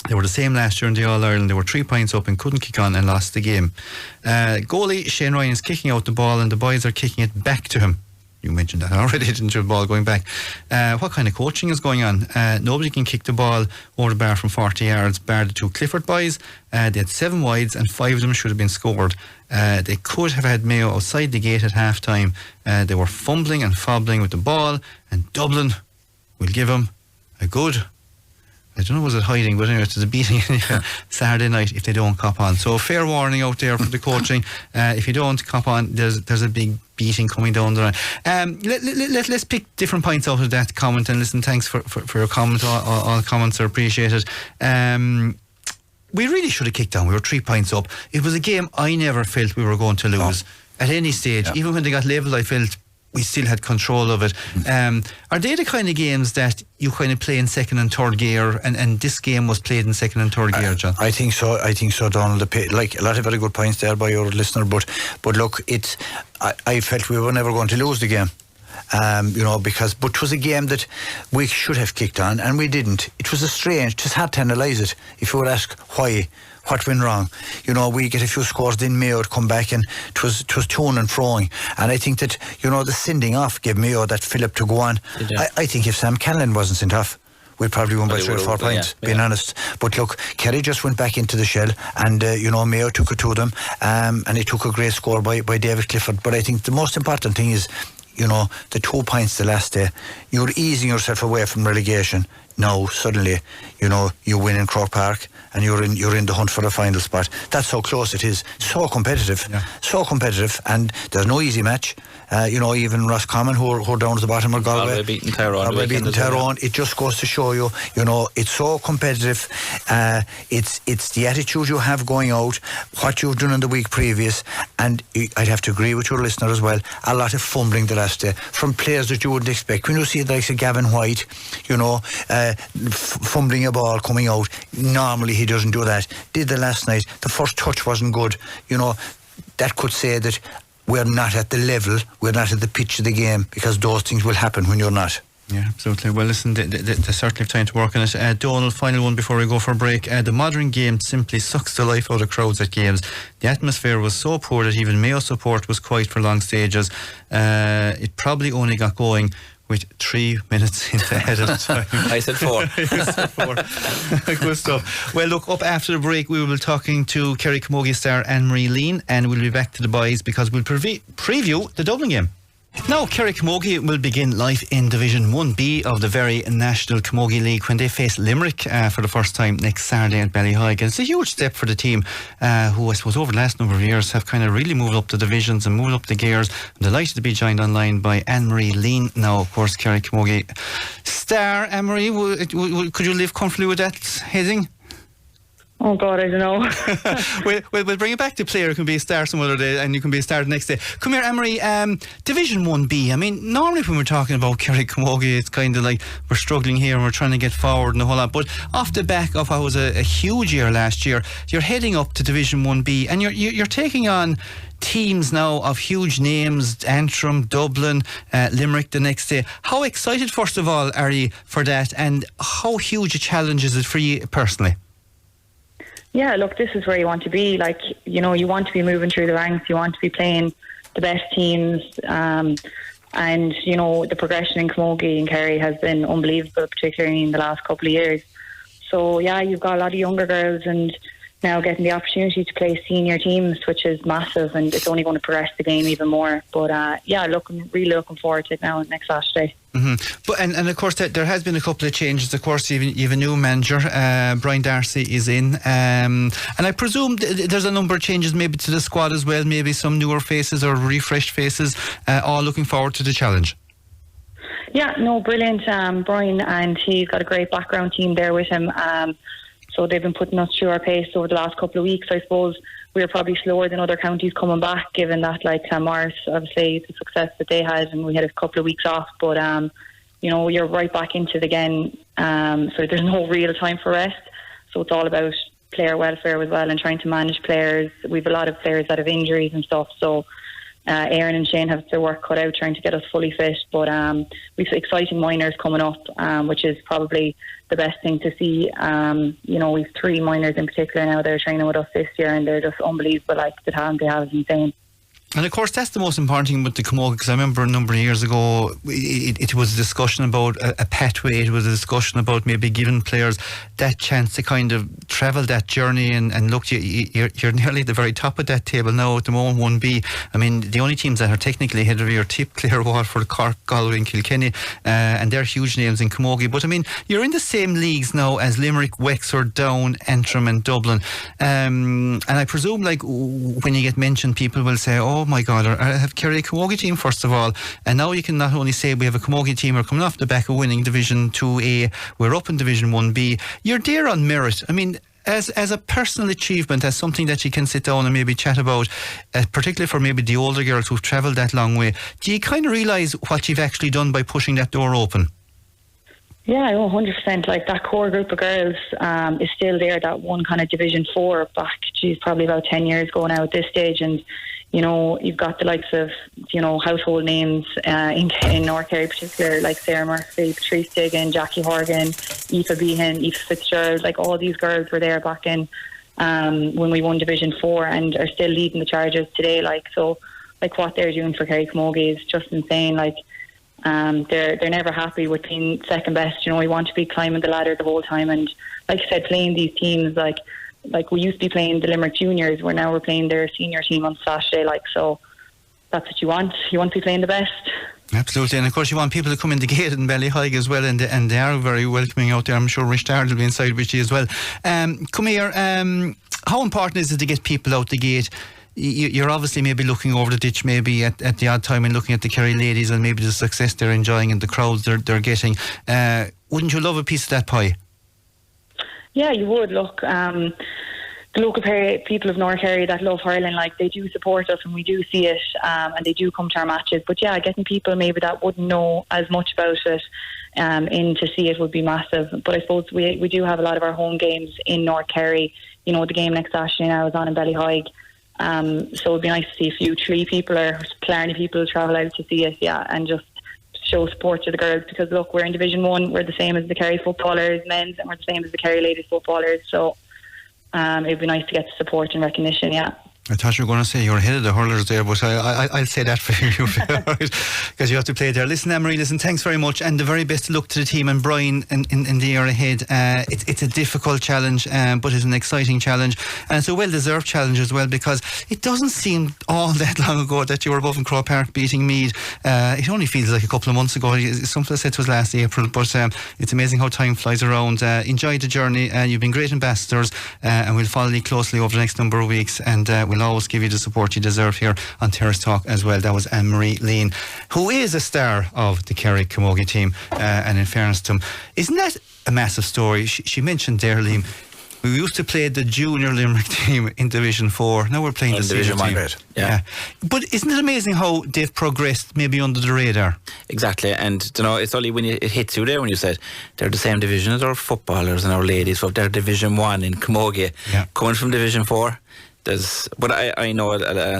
S1: They were the same last year in the All-Ireland. They were 3 points up and couldn't kick on and lost the game. Goalie Shane Ryan is kicking out the ball and the boys are kicking it back to him. You mentioned that already, didn't you? The ball going back. What kind of coaching is going on? Nobody can kick the ball over the bar from 40 yards, bar the 2 Clifford boys. They had 7 wides and 5 of them should have been scored. They could have had Mayo outside the gate at half time. They were fumbling and fobbling with the ball, and Dublin will give them a good, I don't know, was it hiding, but anyway, it's a beating Saturday night if they don't cop on. So fair warning out there for the coaching. If you don't cop on, there's a big beating coming down the line. Let's pick different points out of that comment, and listen, thanks for your comment. All comments are appreciated. we really should have kicked on. We were 3 points up. It was a game I never felt we were going to lose at any stage. Even when they got level, I felt we still had control of it. Are they the kind of games that you kind of play in second and third gear, and this game was played in second and third gear, John?
S3: I think so, Donald. Like a lot of very good points there by your listener, but look, I felt we were never going to lose the game. But it was a game that we should have kicked on and we didn't. It was just hard to analyse it. If you would ask why, what went wrong, we get a few scores, then Mayo would come back and it was to and froing. And I think that, the sending off gave Mayo that fillip to go on. I think if Sam Canlan wasn't sent off, we probably won by 3 or 4 points, being honest. But look, Kerry just went back into the shell and, Mayo took it to them and it took a great score by David Clifford. But I think the most important thing is, the 2 points the last day, you're easing yourself away from relegation. Now suddenly, you win in Croke Park and you're in the hunt for the final spot. That's how close it is. So competitive, and there's no easy match. Even Roscommon, who are down at the bottom of Galway,
S2: beating Tyrone.
S3: It just goes to show you, it's so competitive. It's the attitude you have going out, what you've done in the week previous, and I'd have to agree with your listener as well. A lot of fumbling the last day from players that you wouldn't expect. When you see the likes of Gavin White, fumbling a ball coming out, normally he doesn't do that. Did the last night. The first touch wasn't good. That could say that we're not at the level, we're not at the pitch of the game, because those things will happen when you're not.
S1: Yeah, absolutely. Well, listen, they certainly have time to work on it. Donald, final one before we go for a break. The modern game simply sucks the life out of crowds at games. The atmosphere was so poor that even Mayo support was quiet for long stages. It probably only got going with 3 minutes ahead of time.
S2: I said 4.
S1: Good stuff. Well, look, up after the break, we will be talking to Kerry Camogie star Anne-Marie Lean, and we'll be back to the boys because we'll preview the Dublin game. Now, Kerry Camogie will begin life in Division 1B of the very National Camogie League when they face Limerick for the first time next Saturday at Ballyheigue. It's a huge step for the team who, I suppose, over the last number of years have kind of really moved up the divisions and moved up the gears. I'm delighted to be joined online by Anne-Marie Lean, now, of course, Kerry Camogie star. Anne-Marie, could you live comfortably with that heading?
S5: Oh God, I don't know.
S1: We'll bring it back to player who can be a star some other day, and you can be a star the next day. Come here, Anne-Marie. Division 1B. I mean, normally when we're talking about Kerry Camogie, it's kind of like we're struggling here and we're trying to get forward and the whole lot. But off the back of what was a huge year last year, you're heading up to Division 1B, and you're taking on teams now of huge names: Antrim, Dublin, Limerick the next day. How excited, first of all, are you for that, and how huge a challenge is it for you personally?
S5: Yeah, look, this is where you want to be. Like, you want to be moving through the ranks. You want to be playing the best teams. And, the progression in Camogie and Kerry has been unbelievable, particularly in the last couple of years. So, yeah, you've got a lot of younger girls and now getting the opportunity to play senior teams, which is massive, and it's only going to progress the game even more. But, really looking forward to it now next Saturday.
S1: Mm-hmm. But and of course there has been a couple of changes. Of course, you've a new manager. Brian Darcy is in, and I presume there's a number of changes maybe to the squad as well. Maybe some newer faces or refreshed faces. All looking forward to the challenge.
S5: Yeah, no, brilliant, Brian, and he's got a great background team there with him. So they've been putting us through our pace over the last couple of weeks. I suppose we were probably slower than other counties coming back, given that, like, Morris, obviously the success that they had, and we had a couple of weeks off. But you're right back into it again. So there's no real time for rest. So it's all about player welfare as well and trying to manage players. We've a lot of players that have injuries and stuff. So Aaron and Shane have their work cut out trying to get us fully fit. But we've exciting minors coming up, which is probably the best thing to see. We've 3 minors in particular now that are training with us this year, and they're just unbelievable. Like, the talent they have is insane.
S1: And of course, that's the most important thing with the Camogie, because I remember a number of years ago, it was a discussion about a pathway. It was a discussion about maybe giving players that chance to kind of travel that journey. And look, you're nearly at the very top of that table now at the moment, 1B. I mean, the only teams that are technically ahead of you are Tip, Clare, Waterford, Cork, Galway and Kilkenny, and they're huge names in Camogie. But I mean, you're in the same leagues now as Limerick, Wexford, Down, Antrim and Dublin. And I presume, like, when you get mentioned, people will say, oh my God, I have Kerry a Camogie team first of all, and now you can not only say we have a Camogie team, we're coming off the back of winning Division 2A, we're up in Division 1B. You're there on merit. I mean, as a personal achievement, as something that you can sit down and maybe chat about, particularly for maybe the older girls who've travelled that long way, do you kind of realise what you've actually done by pushing that door open?
S5: Yeah, 100%. Like, that core group of girls is still there. That one kind of Division 4 back, probably about 10 years ago now at this stage. And, you know, you've got the likes of, you know, household names in North Kerry, particular, like Sarah Murphy, Patrice Diggin, Jackie Horgan, Aoife Behan, Aoife Fitzgerald. Like, all these girls were there back in when we won Division 4 and are still leading the charges today. Like, so, like, what they're doing for Kerry Camogie is just insane. Like, they're never happy with being second best. You know, we want to be climbing the ladder the whole time. And like I said, playing these teams, like we used to be playing the Limerick Juniors, where now we're playing their senior team on Saturday. Like, so that's what you want. You want to be playing the best.
S1: Absolutely, and of course you want people to come in the gate in Ballyheigue as well, and they are very welcoming out there. I'm sure Rich Dard will be inside with you as well. Come here, how important is it to get people out the gate? You're obviously maybe looking over the ditch maybe at the odd time and looking at the Kerry ladies and maybe the success they're enjoying and the crowds they're getting. Wouldn't you love a piece of that pie? Yeah,
S5: you would. Look, the local people of North Kerry that love hurling, like, they do support us and we do see it, and they do come to our matches. But yeah, getting people maybe that wouldn't know as much about it in to see it would be massive. But I suppose we do have a lot of our home games in North Kerry. You know, the game next Saturday now is on in Ballyheigue. So it'd be nice to see a few Tralee people or Killarney people travel out to see us, and just show support to the girls, because look, we're in Division 1, we're the same as the Kerry footballers men's, and we're the same as the Kerry ladies footballers, so it'd be nice to get the support and recognition.
S1: I thought you were going to say you're ahead of the hurlers there, but I'll say that for you, because you have to play there. Listen, Anne-Marie, thanks very much, and the very best of luck to the team and Brian in the year ahead. It's a difficult challenge, but it's an exciting challenge, and it's a well-deserved challenge as well, because it doesn't seem all that long ago that you were above in Crow Park beating Meath. It only feels like a couple of months ago. Something said it was last April, but it's amazing how time flies around. Enjoy the journey. You've been great ambassadors, and we'll follow you closely over the next number of weeks, and we'll always give you the support you deserve here on Terrace Talk as well. That was Anne-Marie Lean, who is a star of the Kerry Camogie team, and in fairness to him, isn't that a massive story? She mentioned there, Liam, we used to play the junior Limerick team in Division 4. Now we're playing the
S2: Division 1
S1: team. Yeah. But isn't it amazing how they've progressed maybe under the radar?
S2: Exactly, and you know, it's only when it hits you there when you said they're the same division as our footballers and our ladies. So they're Division 1 in Camogie, coming from Division 4. But I know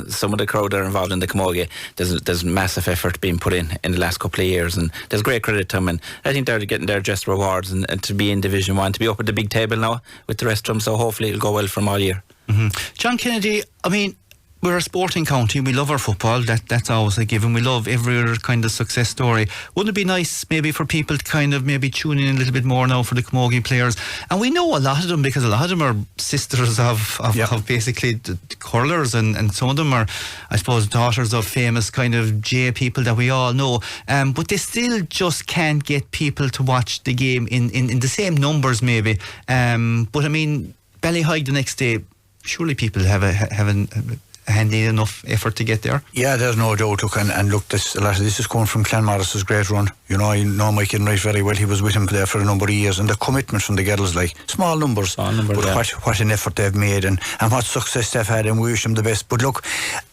S2: some of the crowd that are involved in the Camogie, there's massive effort being put in the last couple of years, and there's great credit to them, and I think they're getting their just rewards, and to be in Division 1, to be up at the big table now with the rest of them, so hopefully it'll go well for them all year.
S1: Mm-hmm. John Kennedy, I mean, we're a sporting county. We love our football. That's always a given. We love every other kind of success story. Wouldn't it be nice maybe for people to kind of maybe tune in a little bit more now for the Camogie players? And we know a lot of them, because a lot of them are sisters of basically the curlers, and some of them are, I suppose, daughters of famous kind of J people that we all know. But they still just can't get people to watch the game in the same numbers maybe. But I mean, Ballyheigue the next day, surely people have a handy enough effort to get there.
S3: Yeah, there's no doubt. Look, and look, a lot of this is coming from Clanmorris's great run. You know, I know Mike Enright very well. He was with him there for a number of years, and the commitment from the girls, like small numbers, but what an effort they've made, and what success they've had, and we wish them the best. But look,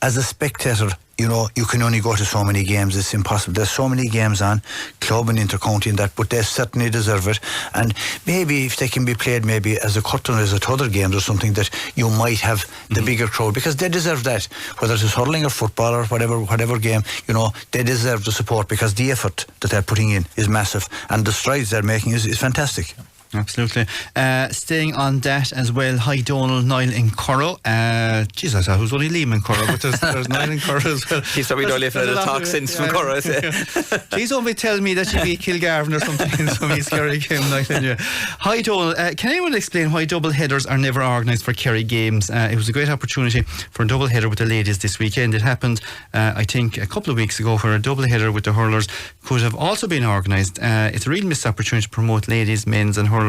S3: as a spectator, you know, you can only go to so many games. It's impossible. There's so many games on, club and inter-county and that, but they certainly deserve it. And maybe if they can be played maybe as a curtain, as at other games or something, that you might have the bigger crowd, because they deserve that. Whether it's hurling or football or whatever game, you know, they deserve the support, because the effort that they're putting in is massive, and the strides they're making is fantastic.
S1: Absolutely. Staying on that as well, hi Donald, Niall in Currow. Jeez, I thought it was only Liam in Currow, but there's Niall in Currow as well.
S2: He's probably not living at the talk since from Currow.
S1: Please don't be telling me that you beat Kilgarvan or something in some East Kerry game, Niall. Hi Donald, can anyone explain why double headers are never organised for Kerry games? It was a great opportunity for a double header with the ladies this weekend. It happened, I think, a couple of weeks ago, where a double header with the hurlers could have also been organised. It's a real missed opportunity to promote ladies, men's and hurlers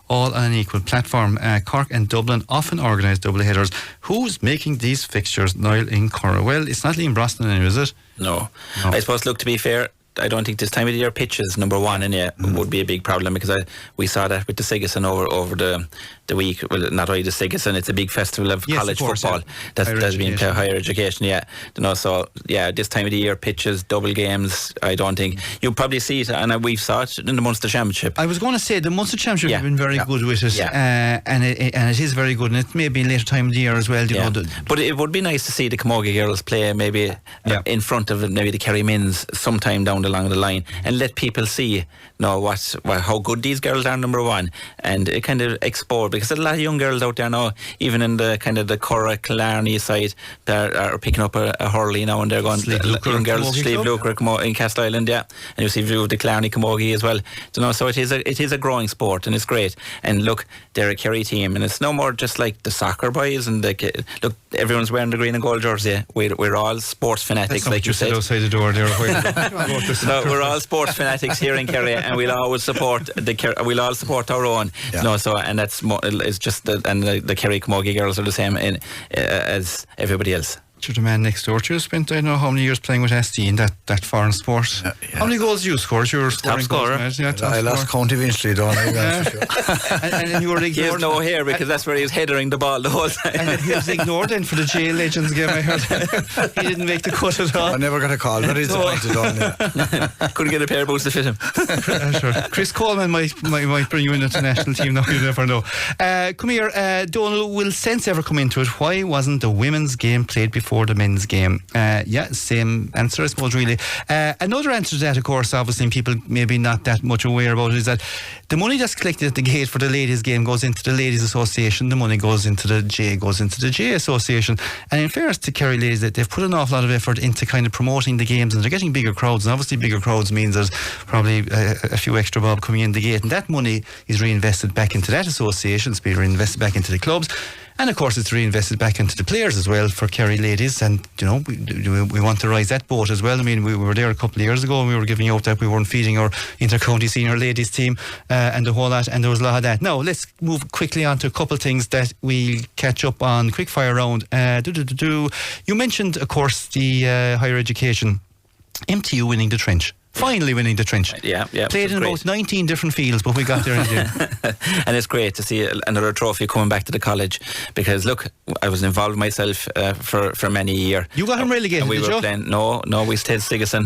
S1: all on an equal platform. Cork and Dublin often organise double headers. Who's making these fixtures? Niall in Currow. Well, it's not Liam Brosnan, is it?
S2: No. I suppose, look, to be fair, I don't think this time of the year pitches number one would be a big problem, because we saw that with the Sigerson over the week. Well, not only the Sigerson, it's a big festival of college football that's been higher education. So this time of the year pitches, double games. I don't think you'll probably see it, and we've saw it in the Munster Championship.
S1: I was going to say the Munster Championship have been very good with it, and it is very good, and it may be later time of the year as well.
S2: But it would be nice to see the Camogie girls play maybe in front of maybe the Kerry men's sometime down along the line, and let people see how good these girls are, number one, and it kind of export, because there's a lot of young girls out there now, even in the kind of the Curra, Killarney side, that are picking up a hurley now, and they're going young girls, Slieve Lucre in Castle Island, and you see the Killarney Camogie as well. So it is a growing sport, and it's great. And look, they're a Kerry team, and it's no more just like the soccer boys, and look, everyone's wearing the green and gold jersey. We're all sports fanatics, like you said.
S1: Outside the door there.
S2: No, we're all sports fanatics here in Kerry, and we'll always support we'll all support our own. And that's it's just the Kerry Camogie girls are the same as everybody else.
S1: The man next door to you spent, I don't know how many years playing with SD in that foreign sport. How many goals did you score? You were
S2: top scorer.
S3: I lost count eventually, don't I?
S1: And you were ignored.
S2: He has no hair, because that's where he was headering the ball the whole time.
S1: And he was ignored then for the Jail Legends game, I heard. He didn't make the cut at all.
S3: I never got a call. Very disappointed on
S2: Couldn't get a pair of boots to fit him.
S1: Sure. Chris Coleman might bring you in the national team now, you never know. Come here, Donal, will sense ever come into it? Why wasn't the women's game played before the men's game? Same answer, I suppose, really. Another answer to that, of course, obviously, and people maybe not that much aware about it, is that the money that's collected at the gate for the ladies' game goes into the Ladies Association. The money goes into the J Association. And in fairness to Kerry ladies, that they've put an awful lot of effort into kind of promoting the games, and they're getting bigger crowds, and obviously bigger crowds means there's probably a few extra bob coming in the gate, and that money is reinvested back into that association. It's being reinvested back into the clubs. And of course, it's reinvested back into the players as well for Kerry ladies. And, we want to rise that boat as well. I mean, we were there a couple of years ago, and we were giving out that we weren't feeding our inter-county senior ladies team and the whole lot. And there was a lot of that. Now, let's move quickly on to a couple of things that we catch up on. Quick fire round. You mentioned, of course, the higher education. MTU winning the trench. Finally winning the trench. Played in about 19 different fields, but we got there in the end.
S2: And it's great to see another trophy coming back to the college, because look, I was involved myself for many years.
S1: You got him relegated,
S2: and we
S1: did
S2: were
S1: you?
S2: playing, no, we stayed Sigerson.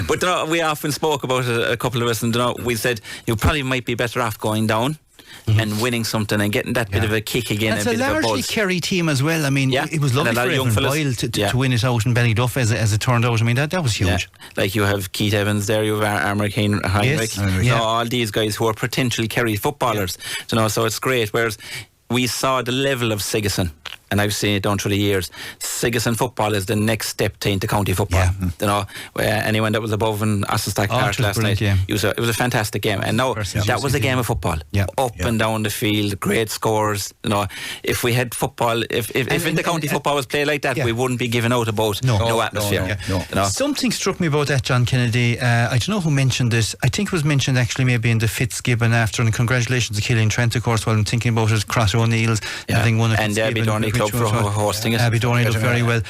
S2: But we often spoke about it, a couple of us, and we said you probably might be better off going down and winning something and getting that bit of a kick again.
S1: That's
S2: a bit
S1: a largely
S2: of a buzz.
S1: Kerry team as well. I mean, it was lovely for Evan Boyle to win it out in Ballyduff as it turned out. I mean, that was huge.
S2: Like you have Keith Evans there, you have Armour Heinrich, all these guys who are potential Kerry footballers. So it's great. Whereas we saw the level of Sigerson, and I've seen it down through the years. Sigerson football is the next step to inter-county football. Anyone that was above in Austinstack Park last night, it was a fantastic game. And now that was a game of football, up and down the field, great scores. If we had football, if inter-county football was played like that, we wouldn't be giving out about no atmosphere.
S1: Something struck me about that, John Kennedy. I don't know who mentioned this. I think it was mentioned actually maybe in the Fitzgibbon after. And congratulations to Killian Trent, of course. While I'm thinking about it, Cross O'Neill's having won a
S2: and Abby Dorney Club for hosting it.
S1: Abby Dorney looked very well.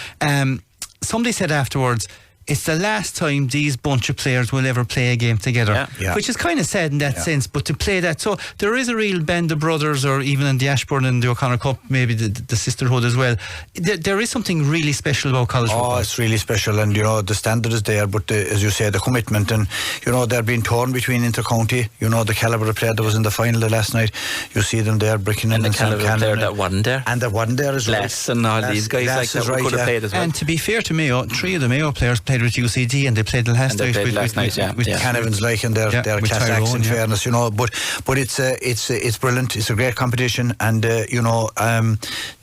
S1: Somebody said afterwards, it's the last time these bunch of players will ever play a game together, which is kind of sad in that sense, but to play that, so there is a real band of brothers, or even in the Ashbourne and the O'Connor Cup, maybe the sisterhood as well. There is something really special about college football.
S3: It's really special, and the standard is there, but as you say, the commitment, and they're being torn between inter-county, the calibre of player that was in the final last night. You see them there breaking in,
S2: and the calibre of player that wasn't there,
S3: and that wasn't there as well.
S2: Glass and all these guys like that could have played as well.
S1: And to be fair to Mayo, 3 of the Mayo players played with UCD, and they played the last night with
S3: Can Evans, and their class acts, in fairness, but it's brilliant. It's a great competition, and the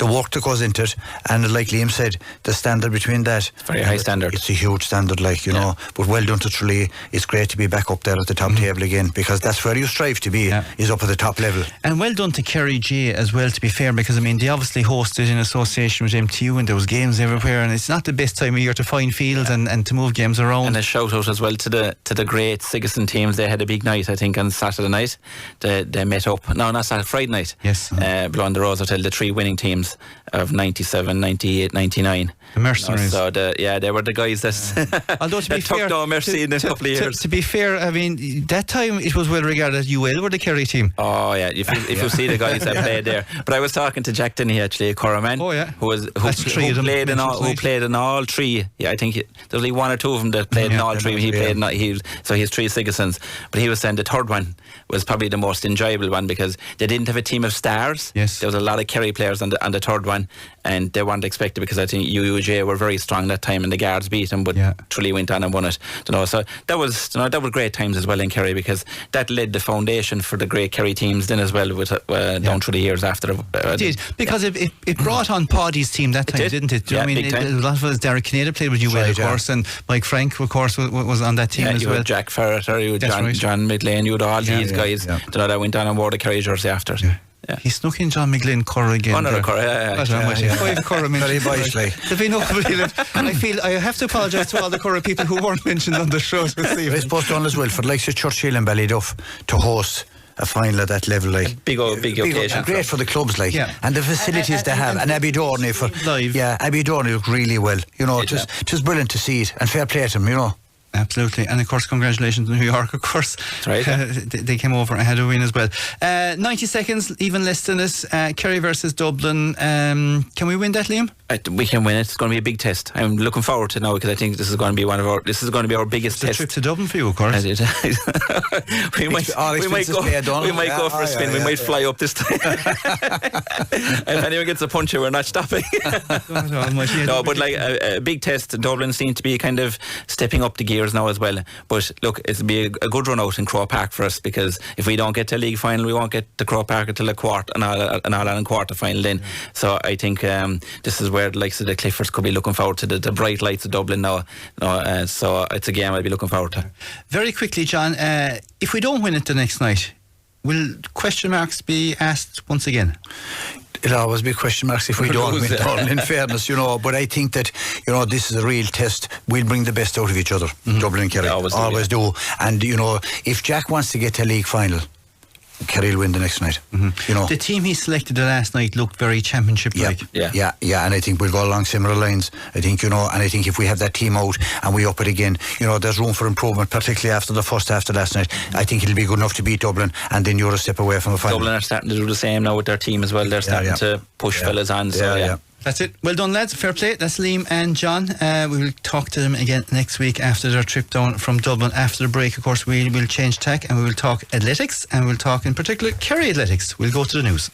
S3: work that goes into it, and like Liam said, the standard between that,
S2: very high standard.
S3: It's a huge standard, but well done to Tralee. It's great to be back up there at the top table again, because that's where you strive to be, is up at the top level.
S1: And well done to Kerry J as well, to be fair, because I mean they obviously hosted in association with MTU, and there was games everywhere, and it's not the best time of year to find fields and to move games around.
S2: And a shout out as well to the great Sigerson teams. They had a big night, I think, on Saturday night. They met up. No, not Saturday, Friday night.
S1: Yes.
S2: Below the Rose Hotel, the 3 winning teams of 97, 98, 99.
S1: The mercenaries.
S2: So they were the guys that
S1: Although to be
S2: took
S1: fair,
S2: no mercy in a couple of years.
S1: To be fair, I mean, that time it was well regarded as UL were the Kerry team.
S2: Oh yeah, if you see the guys that played there. But I was talking to Jack Denny actually, a Corman, who played in all three. Yeah, I think there's only one or two of them that played in all three. He played so he has 3 Sigersons. But he was saying the third one was probably the most enjoyable one because they didn't have a team of stars.
S1: Yes.
S2: There was a lot of Kerry players on the third one, and they weren't expected because I think UUJ were very strong that time and the Guards beat them, but Tralee went on and won it. So that was great times as well in Kerry because that laid the foundation for the great Kerry teams then as well with down through the years after.
S1: It did, because it brought on Paddy's team that time, didn't it? Do you know what I mean? A lot of us, Derek Canada played with UL, of course, and Mike Frank, of course, was on that team as well.
S2: You had Jack Ferreter, you had John Midlane, you had all these guys that went on and wore the Kerry jersey after.
S1: Yeah. He snuck in John McGlynn Curra again.
S2: Another Curra,
S1: Five Curra mentioned.
S3: Very wisely.
S1: I feel I have to apologise to all the Curra people who weren't mentioned on the show this evening.
S3: I suppose done as well for the likes of Churchill and Ballyduff to host a final at that level, like
S2: big occasion.
S3: Great for the clubs, like, and the facilities they have. And Abbey Dorney Abbey Dorney look really well. You know, just brilliant to see it, and fair play to them. You know.
S1: Absolutely, and of course congratulations to New York, of course.
S2: That's right.
S1: They came over and had a win as well. 90 seconds, even less than this. Kerry versus Dublin. Can we win that, Liam?
S2: We can win it. It's going to be a big test. I'm looking forward to it now because I think this is going to be our biggest test.
S1: Trip to Dublin for you, of course.
S2: we might go for a spin. We might fly up this time. If anyone gets a puncher, we're not stopping. No, but like a big test. Dublin seem to be kind of stepping up the gears now as well. But look, it'll be a good run out in Croke Park for us because if we don't get to a league final, we won't get to Croke Park until an All-Ireland quarter final then. So I think this is where the likes of the Cliffords could be looking forward to the bright lights of Dublin now. So it's a game I'll be looking forward to.
S1: Very quickly, John, if we don't win it the next night, will question marks be asked once again?
S3: It'll always be question marks if we don't win Dublin, in fairness, you know. But I think that, you know, this is a real test. We'll bring the best out of each other, Dublin and Kerry. Always do. And, you know, if Jack wants to get to a league final, Kerry will win the next night. You know,
S1: the team he selected the last night looked very championship-like.
S3: Yeah, and I think we'll go along similar lines. I think, you know, and I think if we have that team out and we up it again, you know, there's room for improvement, particularly after the first after last night. I think it'll be good enough to beat Dublin, and then you're a step away from a final.
S2: Dublin are starting to do the same now with their team as well. They're starting to push fellas on. So
S1: That's it. Well done, lads. Fair play. That's Liam and John. We will talk to them again next week after their trip down from Dublin. After the break, of course, we will change tack and we will talk athletics, and we'll talk in particular Kerry athletics. We'll go to the news.